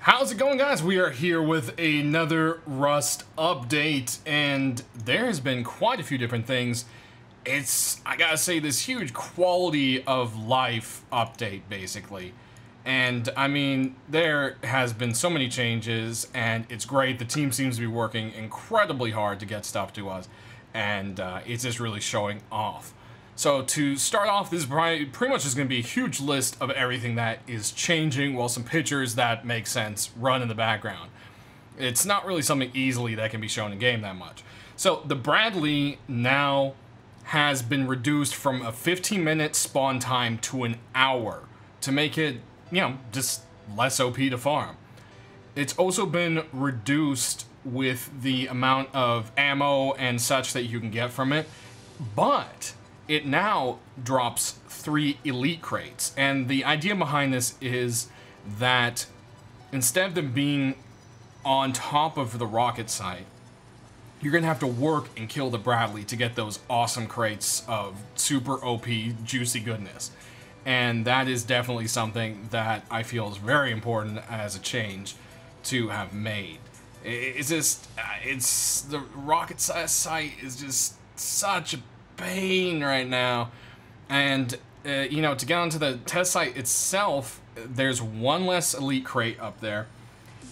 How's it going, guys? We are here with another Rust update, and there has been quite a few different things. It's, I gotta say, this huge quality of life update, basically. And, I mean, there has been so many changes, and it's great. The team seems to be working incredibly hard to get stuff to us, and it's just really showing off. So to start off, this is pretty much just going to be a huge list of everything that is changing, while some pictures that make sense run in the background. It's not really something easily that can be shown in game that much. So the Bradley now has been reduced from a 15-minute spawn time to an hour to make it, you know, just less OP to farm. It's also been reduced with the amount of ammo and such that you can get from it, but it now drops 3 elite crates. And the idea behind this is that instead of them being on top of the rocket site, you're gonna have to work and kill the Bradley to get those awesome crates of super OP juicy goodness. And that is definitely something that I feel is very important as a change to have made. It's just, it's the rocket site is just such a pain right now, and you know, to get onto the test site itself, there's 1 less elite crate up there.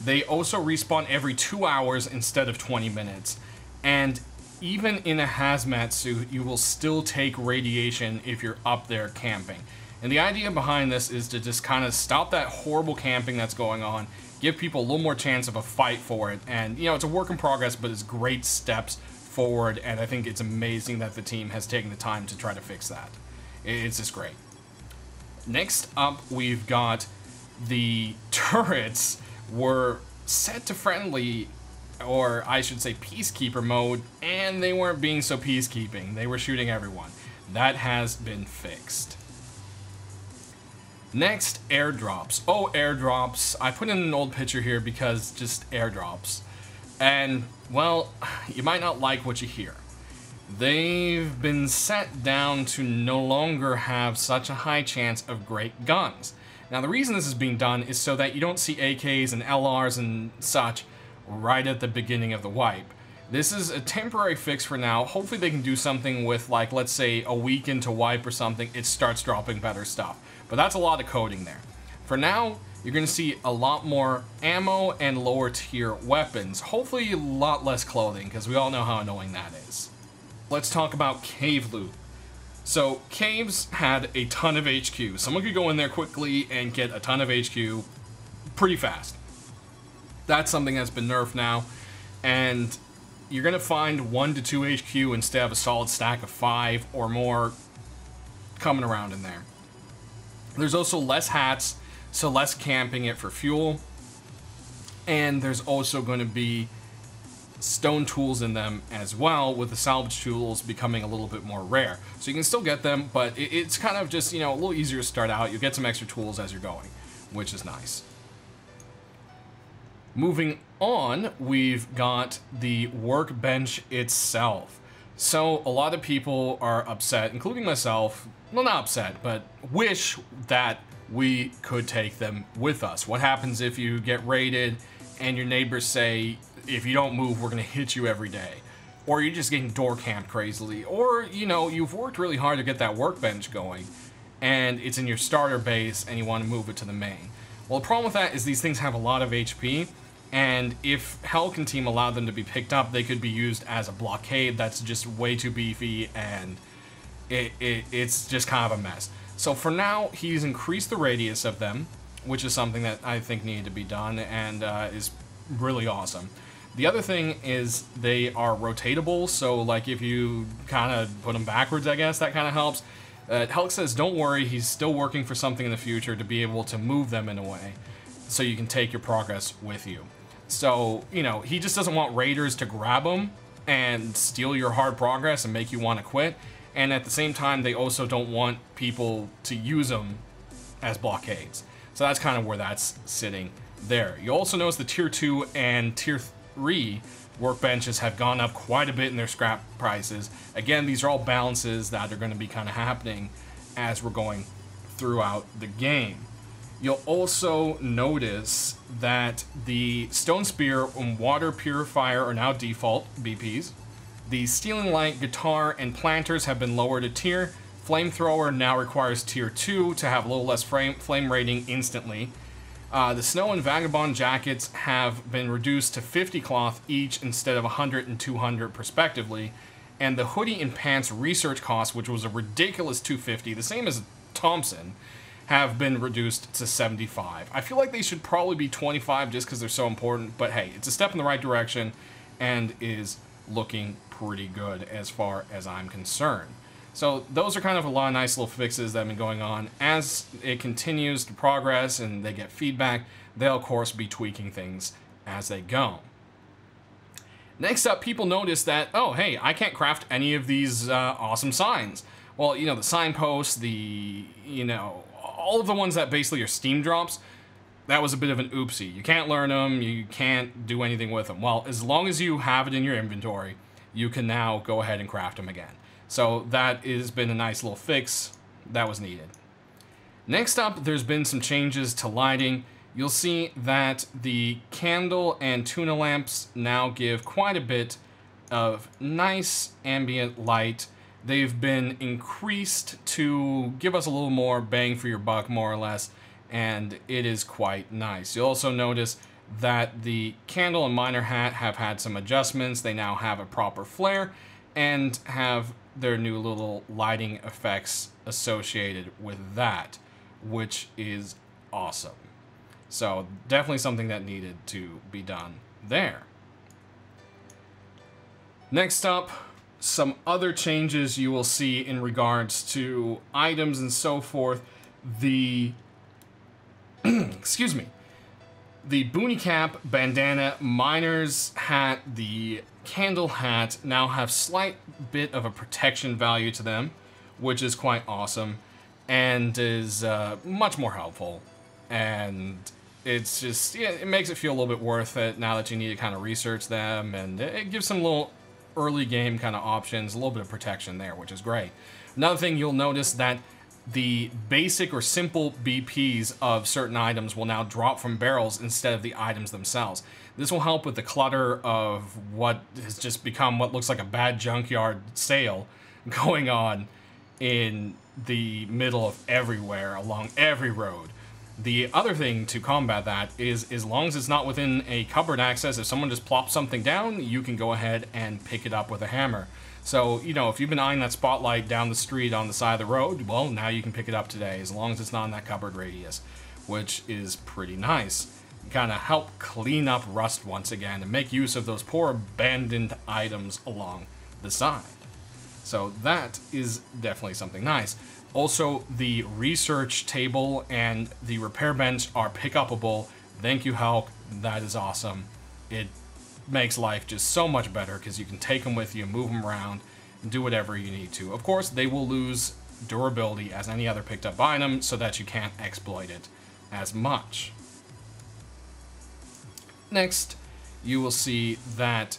They also respawn every 2 hours instead of 20 minutes, and even in a hazmat suit, you will still take radiation if you're up there camping. And the idea behind this is to just kind of stop that horrible camping that's going on, give people a little more chance of a fight for it, and you know, it's a work in progress, but it's great steps forward, and I think it's amazing that the team has taken the time to try to fix that. It's just great. Next up, we've got the turrets were set to friendly, or I should say peacekeeper mode, and they weren't being so peacekeeping. They were shooting everyone. That has been fixed. Next, airdrops. Oh, airdrops. I put in an old picture here because just airdrops. And, well, you might not like what you hear. They've been set down to no longer have such a high chance of great guns. Now, the reason this is being done is so that you don't see AKs and LRs and such right at the beginning of the wipe. This is a temporary fix for now. Hopefully they can do something with, like, let's say a week into wipe or something, it starts dropping better stuff. But that's a lot of coding there. For now, you're going to see a lot more ammo and lower tier weapons. Hopefully a lot less clothing, because we all know how annoying that is. Let's talk about cave loot. So caves had a ton of HQ. Someone could go in there quickly and get a ton of HQ pretty fast. That's something that's been nerfed now. And you're going to find 1 to 2 HQ instead of a solid stack of 5 or more coming around in there. There's also less hats, so less camping it for fuel, and there's also going to be stone tools in them as well, with the salvage tools becoming a little bit more rare. So you can still get them, but it's kind of just, you know, a little easier to start out. You get some extra tools as you're going, which is nice. Moving on, we've got the workbench itself. So a lot of people are upset, including myself. Well, not upset, but wish that we could take them with us. What happens if you get raided and your neighbors say, if you don't move, we're going to hit you every day? Or you're just getting door camped crazily. Or, you know, you've worked really hard to get that workbench going, and it's in your starter base, and you want to move it to the main. Well, the problem with that is these things have a lot of HP, and if Helkin Team allowed them to be picked up, they could be used as a blockade that's just way too beefy, and it's just kind of a mess. So for now, he's increased the radius of them, which is something that I think needed to be done, and is really awesome. The other thing is they are rotatable, so like if you kind of put them backwards, I guess, that kind of helps. Helk says, don't worry, he's still working for something in the future to be able to move them in a way so you can take your progress with you. So, you know, he just doesn't want raiders to grab them and steal your hard progress and make you want to quit. And at the same time, they also don't want people to use them as blockades. So that's kind of where that's sitting there. You also notice the tier 2 and tier 3 workbenches have gone up quite a bit in their scrap prices. Again, these are all balances that are going to be kind of happening as we're going throughout the game. You'll also notice that the Stone Spear and Water Purifier are now default BPs. The Stealing Light, Guitar, and Planters have been lowered a tier. Flamethrower now requires tier 2 to have a little less flame rating instantly. The Snow and Vagabond jackets have been reduced to 50 cloth each instead of 100 and 200 respectively. And the hoodie and pants research cost, which was a ridiculous 250, the same as Thompson, have been reduced to 75. I feel like they should probably be 25 just because they're so important, but hey, it's a step in the right direction and is looking pretty good as far as I'm concerned. So those are kind of a lot of nice little fixes that have been going on. As it continues to progress and they get feedback, they'll of course be tweaking things as they go. Next up, people notice that, oh hey, I can't craft any of these awesome signs. Well, you know, the signposts, all of the ones that basically are Steam drops, that was a bit of an oopsie. You can't learn them, you can't do anything with them. Well, as long as you have it in your inventory, you can now go ahead and craft them again. So that has been a nice little fix that was needed. Next up, there's been some changes to lighting. You'll see that the candle and tuna lamps now give quite a bit of nice ambient light. They've been increased to give us a little more bang for your buck, more or less, and it is quite nice. You'll also notice that the candle and miner hat have had some adjustments. They now have a proper flare and have their new little lighting effects associated with that, which is awesome. So definitely something that needed to be done there. Next up, some other changes you will see in regards to items and so forth. The excuse me, the boonie cap, bandana, miner's hat, the candle hat now have slight bit of a protection value to them, which is quite awesome and is much more helpful. And it's just, yeah, it makes it feel a little bit worth it now that you need to kind of research them, and it gives some little early game kind of options, a little bit of protection there, which is great. Another thing you'll notice that the basic or simple BPs of certain items will now drop from barrels instead of the items themselves. This will help with the clutter of what has just become what looks like a bad junkyard sale going on in the middle of everywhere, along every road. The other thing to combat that is, as long as it's not within a cupboard access, if someone just plops something down, you can go ahead and pick it up with a hammer. So, you know, if you've been eyeing that spotlight down the street on the side of the road, well, now you can pick it up today, as long as it's not in that cupboard radius, which is pretty nice. Kind of help clean up rust once again and make use of those poor abandoned items along the side. So that is definitely something nice. Also, the research table and the repair bench are pick-upable. Thank you, Hulk. That is awesome. It makes life just so much better because you can take them with you, move them around, and do whatever you need to. Of course, they will lose durability as any other picked-up item so that you can't exploit it as much. Next, you will see that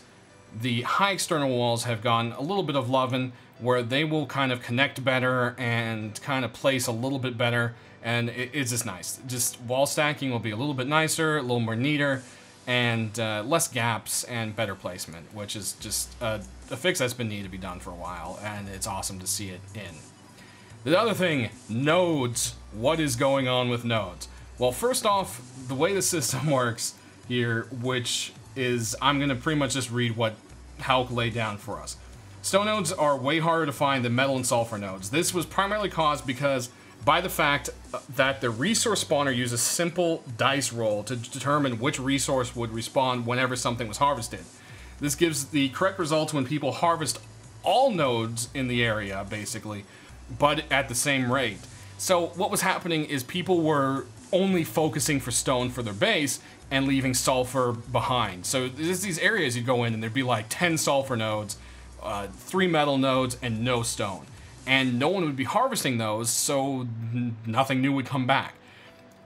the high external walls have gotten a little bit of loving, where they will kind of connect better and kind of place a little bit better, and it's just nice. Just wall stacking will be a little bit nicer, a little more neater, and less gaps and better placement, which is just a fix that's been needed to be done for a while, and it's awesome to see it in. The other thing, nodes. What is going on with nodes? Well, first off, the way the system works here, which is, I'm going to pretty much just read what Hulk laid down for us. Stone nodes are way harder to find than metal and sulfur nodes. This was primarily caused because by the fact that the resource spawner uses simple dice roll to determine which resource would respawn whenever something was harvested. This gives the correct results when people harvest all nodes in the area, basically, but at the same rate. So what was happening is people were only focusing for stone for their base and leaving sulfur behind. So there's these areas you go in and there'd be like 10 sulfur nodes, 3 metal nodes, and no stone. And no one would be harvesting those, so nothing new would come back.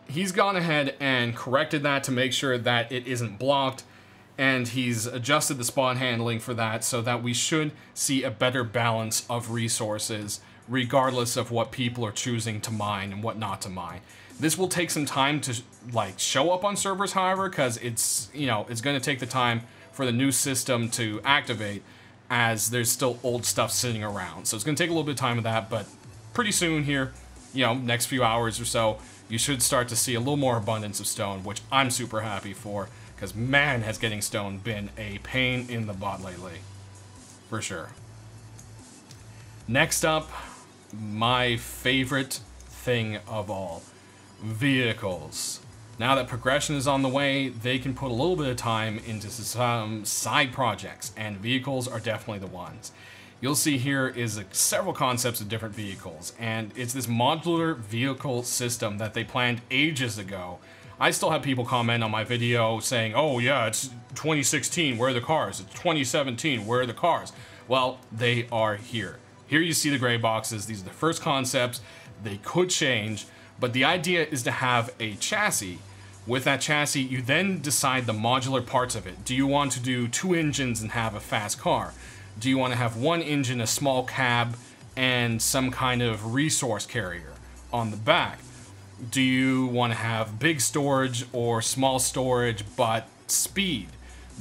He's gone ahead and corrected that to make sure that it isn't blocked, and he's adjusted the spawn handling for that so that we should see a better balance of resources regardless of what people are choosing to mine and what not to mine. This will take some time to like show up on servers, however, because it's, you know, it's going to take the time for the new system to activate, as there's still old stuff sitting around. So it's going to take a little bit of time with that, but pretty soon here, you know, next few hours or so, you should start to see a little more abundance of stone, which I'm super happy for, because man, has getting stone been a pain in the butt lately. For sure. Next up, my favorite thing of all, vehicles. Now that progression is on the way, they can put a little bit of time into some side projects, and vehicles are definitely the ones. You'll see here is several concepts of different vehicles, and it's this modular vehicle system that they planned ages ago. I still have people comment on my video saying, oh yeah, it's 2016, where are the cars? It's 2017, where are the cars? Well, they are here. Here you see the gray boxes. These are the first concepts. They could change, but the idea is to have a chassis. With that chassis, you then decide the modular parts of it. Do you want to do 2 engines and have a fast car? Do you want to have 1 engine, a small cab, and some kind of resource carrier on the back? Do you want to have big storage or small storage but speed?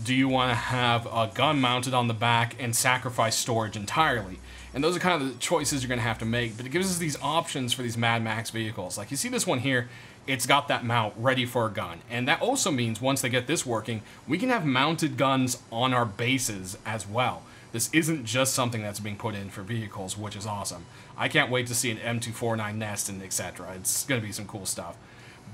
Do you want to have a gun mounted on the back and sacrifice storage entirely? And those are kind of the choices you're going to have to make, but it gives us these options for these Mad Max vehicles. Like you see this one here, it's got that mount ready for a gun. And that also means once they get this working, we can have mounted guns on our bases as well. This isn't just something that's being put in for vehicles, which is awesome. I can't wait to see an M249 nest and etc. It's going to be some cool stuff.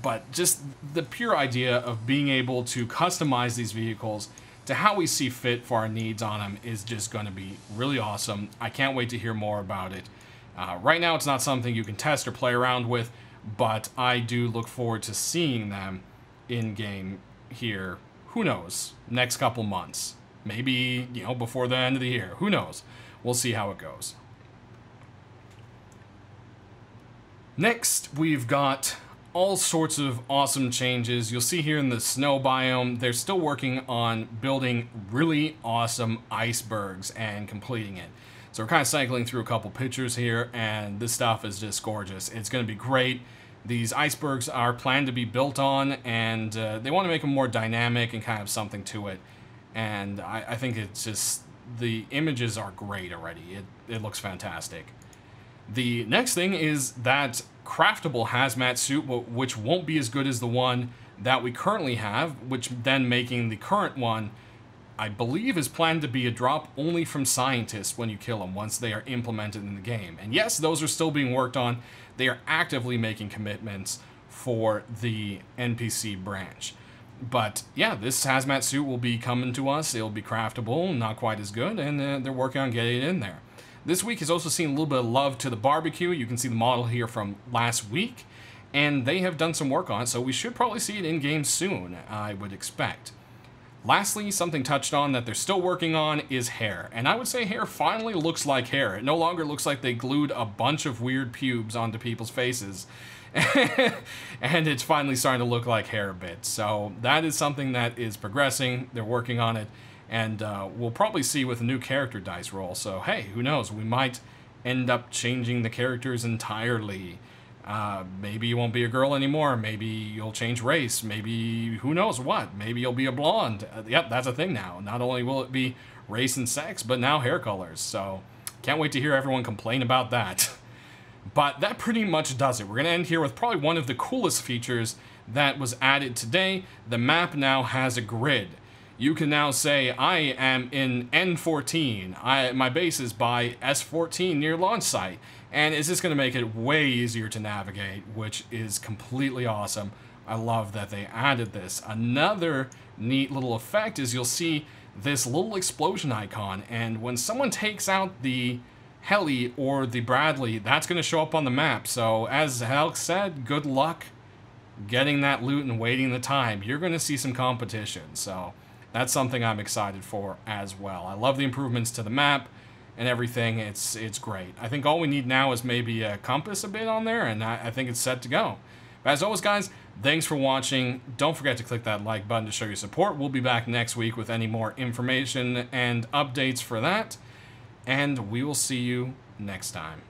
But just the pure idea of being able to customize these vehicles to how we see fit for our needs on them is just going to be really awesome. I can't wait to hear more about it. Right now it's not something you can test or play around with, but I do look forward to seeing them in game here. Who knows? Next couple months. Maybe, you know, before the end of the year. Who knows? We'll see how it goes. Next, we've got all sorts of awesome changes. You'll see here in the snow biome, they're still working on building really awesome icebergs and completing it. So we're kind of cycling through a couple pictures here, and this stuff is just gorgeous. It's going to be great. These icebergs are planned to be built on, and they want to make them more dynamic and kind of something to it. And I think it's just, the images are great already. It looks fantastic. The next thing is that craftable hazmat suit, which won't be as good as the one that we currently have, which then making the current one, I believe, is planned to be a drop only from scientists when you kill them once they are implemented in the game. And yes, those are still being worked on. They are actively making commitments for the NPC branch. But yeah, this hazmat suit will be coming to us. It'll be craftable, not quite as good, and they're working on getting it in there. This week has also seen a little bit of love to the barbecue. You can see the model here from last week, and they have done some work on it, so we should probably see it in game soon, I would expect. Lastly, something touched on that they're still working on is hair, and I would say hair finally looks like hair. It no longer looks like they glued a bunch of weird pubes onto people's faces, and it's finally starting to look like hair a bit. So that is something that is progressing. They're working on it. And we'll probably see with a new character dice roll. So, hey, who knows? We might end up changing the characters entirely. Maybe you won't be a girl anymore. Maybe you'll change race. Maybe, who knows what? Maybe you'll be a blonde. Yep, that's a thing now. Not only will it be race and sex, but now hair colors. So, can't wait to hear everyone complain about that. But that pretty much does it. We're going to end here with probably one of the coolest features that was added today. The map now has a grid. You can now say, I am in N14. My base is by S14 near launch site. And it's just going to make it way easier to navigate, which is completely awesome. I love that they added this. Another neat little effect is you'll see this little explosion icon. And when someone takes out the heli or the Bradley, that's going to show up on the map. So as Hulk said, good luck getting that loot and waiting the time. You're going to see some competition. So that's something I'm excited for as well. I love the improvements to the map and everything. It's great. I think all we need now is maybe a compass a bit on there, and I think it's set to go. But as always, guys, thanks for watching. Don't forget to click that like button to show your support. We'll be back next week with any more information and updates for that, and we will see you next time.